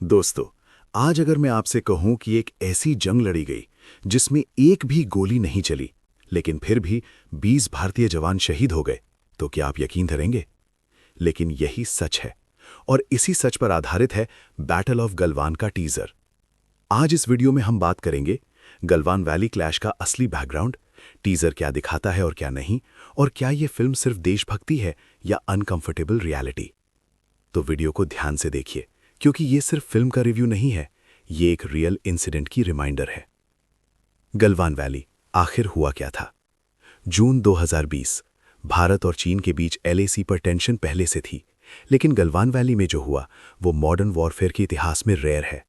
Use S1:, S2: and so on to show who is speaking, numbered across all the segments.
S1: दोस्तों, आज अगर मैं आपसे कहूं कि एक ऐसी जंग लड़ी गई जिसमें एक भी गोली नहीं चली, लेकिन फिर भी 20 भारतीय जवान शहीद हो गए, तो क्या आप यकीन करेंगे? लेकिन यही सच है और इसी सच पर आधारित है बैटल ऑफ गलवान का टीजर। आज इस वीडियो में हम बात करेंगे गलवान वैली क्लैश का असली बैकग्राउंड, टीजर क्या दिखाता है और क्या नहीं, और क्या यह फिल्म सिर्फ देशभक्ति है या अनकंफर्टेबल रियलिटी। तो वीडियो को ध्यान से देखिए, क्योंकि ये सिर्फ फिल्म का रिव्यू नहीं है, ये एक रियल इंसिडेंट की रिमाइंडर है। गलवान वैली आखिर हुआ क्या था? जून 2020, भारत और चीन के बीच LAC पर टेंशन पहले से थी, लेकिन गलवान वैली में जो हुआ वो मॉडर्न वॉरफेयर के इतिहास में रेयर है।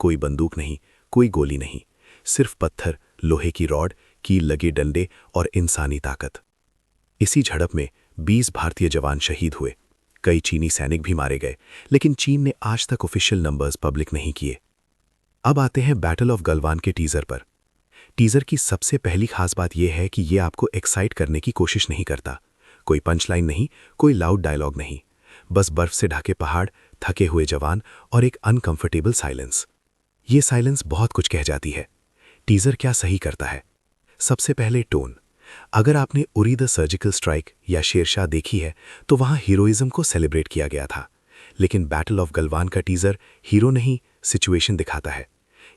S1: कोई बंदूक नहीं, कोई गोली नहीं, सिर्फ पत्थर, लोहे की रॉड, कील लगे डंडे और इंसानी ताकत। इसी झड़प में 20 भारतीय जवान शहीद हुए, कई चीनी सैनिक भी मारे गए, लेकिन चीन ने आज तक ऑफिशियल नंबर्स पब्लिक नहीं किए। अब आते हैं बैटल ऑफ गलवान के टीजर पर। टीजर की सबसे पहली खास बात यह है कि यह आपको एक्साइट करने की कोशिश नहीं करता। कोई पंचलाइन नहीं, कोई लाउड डायलॉग नहीं, बस बर्फ से ढके पहाड़, थके हुए जवान और एक अनकंफर्टेबल साइलेंस। ये साइलेंस बहुत कुछ कह जाती है। टीजर क्या सही करता है? सबसे पहले टोन। अगर आपने उरी द सर्जिकल स्ट्राइक या शेरशाह देखी है तो वहां हीरोइज्म को सेलिब्रेट किया गया था, लेकिन बैटल ऑफ गलवान का टीजर हीरो नहीं, सिचुएशन दिखाता है।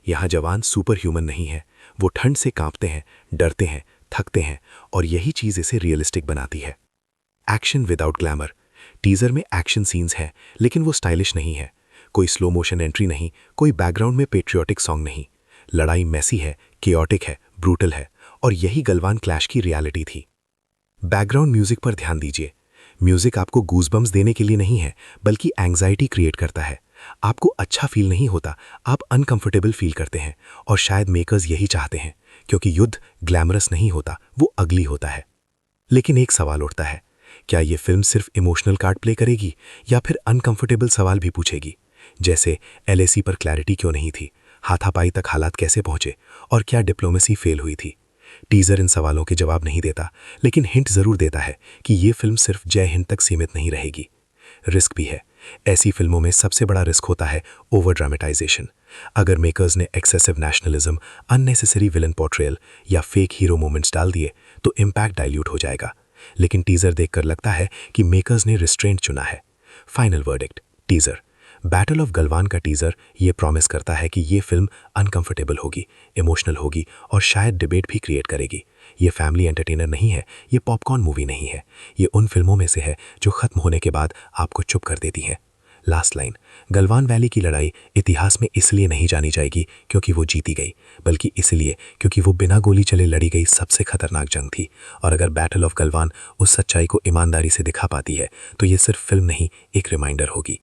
S1: यहां जवान सुपर ह्यूमन नहीं है, वो ठंड से कांपते हैं, डरते हैं, थकते हैं, और यही चीज इसे रियलिस्टिक बनाती है। Action without glamour. टीजर में एक्शन सीन्स हैं, लेकिन वो स्टाइलिश नहीं है। कोई स्लो मोशन एंट्री नहीं, कोई बैकग्राउंड में पेट्रियोटिक सॉन्ग नहीं। लड़ाई मैसी है, केओटिक है, ब्रूटल है, और यही गलवान क्लैश की रियलिटी थी। बैकग्राउंड म्यूजिक पर ध्यान दीजिए। म्यूजिक आपको गूज़बम्स देने के लिए नहीं है, बल्कि एंग्जाइटी क्रिएट करता है। आपको अच्छा फील नहीं होता, आप अनकंफर्टेबल फील करते हैं, और शायद मेकर्स यही चाहते हैं, क्योंकि युद्ध ग्लैमरस नहीं होता, वो अगली होता है। लेकिन एक सवाल उठता है, क्या ये फिल्म सिर्फ इमोशनल कार्ड प्ले करेगी या फिर अनकंफर्टेबल सवाल भी पूछेगी? जैसे LAC पर क्लैरिटी क्यों नहीं थी, हाथापाई तक हालात कैसे पहुंचे, और क्या डिप्लोमेसी फेल हुई थी? टीजर इन सवालों के जवाब नहीं देता, लेकिन हिंट जरूर देता है कि ये फिल्म सिर्फ जय हिंद तक सीमित नहीं रहेगी। रिस्क भी है। ऐसी फिल्मों में सबसे बड़ा रिस्क होता है ओवर ड्रामेटाइजेशन। अगर मेकर्स ने excessive nationalism, unnecessary villain portrayal या फेक हीरो मोमेंट्स डाल दिए तो इम्पैक्ट डाइल्यूट हो जाएगा। लेकिन टीजर देखकर लगता है कि मेकर्स ने रिस्ट्रेंट चुना है। Final verdict, teaser. Battle of Galwan का टीजर ये प्रॉमिस करता है कि ये फिल्म अनकंफर्टेबल होगी, इमोशनल होगी, और शायद डिबेट भी क्रिएट करेगी। ये फैमिली एंटरटेनर नहीं है, ये पॉपकॉर्न मूवी नहीं है, ये उन फिल्मों में से है जो खत्म होने के बाद आपको चुप कर देती हैं। Last line. गलवान वैली की लड़ाई इतिहास में इसलिए नहीं जानी जाएगी क्योंकि वो जीती गई, बल्कि इसलिए क्योंकि वो बिना गोली चले लड़ी गई सबसे खतरनाक जंग थी। और अगर बैटल ऑफ गलवान उस सच्चाई को ईमानदारी से दिखा पाती है तो ये सिर्फ फिल्म नहीं, एक रिमाइंडर होगी।